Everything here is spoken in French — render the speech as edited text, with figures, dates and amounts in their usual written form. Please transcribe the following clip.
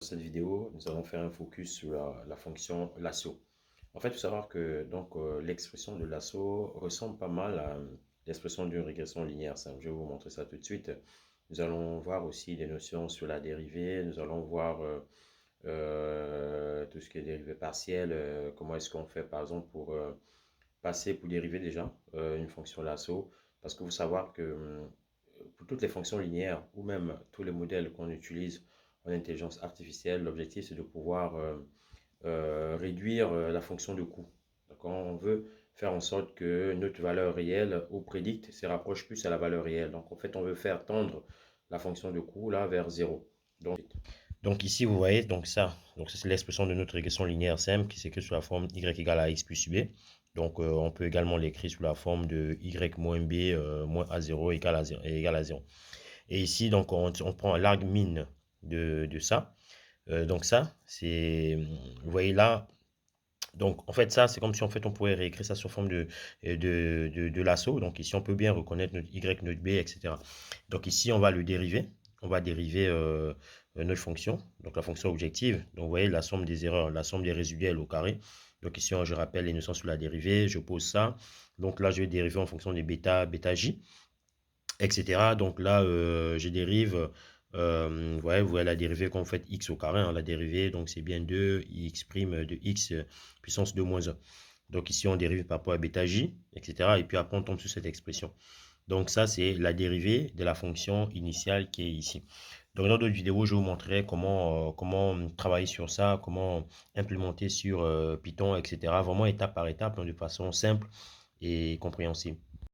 Dans cette vidéo, nous allons faire un focus sur la fonction lasso. En fait, il faut savoir que l'expression de lasso ressemble pas mal à l'expression d'une régression linéaire simple. Je vais vous montrer ça tout de suite. Nous allons voir aussi des notions sur la dérivée. Nous allons voir tout ce qui est dérivée partielle. Comment est-ce qu'on fait, par exemple, pour dériver déjà une fonction lasso. Parce que vous savoir que pour toutes les fonctions linéaires ou même tous les modèles qu'on utilise en intelligence artificielle, l'objectif c'est de pouvoir réduire la fonction de coût. Donc on veut faire en sorte que notre valeur réelle ou prédicte se rapproche plus à la valeur réelle. Donc en fait, on veut faire tendre la fonction de coût là vers zéro. Donc ici, vous voyez, donc ça c'est l'expression de notre régression linéaire simple qui s'écrit sous la forme y égale à x plus b. Donc on peut également l'écrire sous la forme de y moins b moins a0 égale à 0. Et ici, donc on prend l'arg min de ça. Donc ça, c'est, vous voyez là, donc en fait ça, c'est comme si en fait on pourrait réécrire ça sous forme de lasso. Donc ici, on peut bien reconnaître notre y, notre b, etc. Donc ici, on va le dériver. On va dériver notre fonction, donc la fonction objective. Donc vous voyez la somme des erreurs, la somme des résiduels au carré. Donc ici, je rappelle les notions sur la dérivée, je pose ça. Donc là, je vais dériver en fonction des bêta j, etc. Donc là, je dérive, ouais, vous voyez la dérivée qu'on fait x au carré, hein, la dérivée, donc c'est bien 2x' de x puissance 2 moins 1. Donc ici, on dérive par rapport à bêta j, etc. Et puis après, on tombe sur cette expression. Donc ça, c'est la dérivée de la fonction initiale qui est ici. Donc dans d'autres vidéos, je vous montrerai comment travailler sur ça, comment implémenter sur Python, etc. Vraiment étape par étape, hein, de façon simple et compréhensible.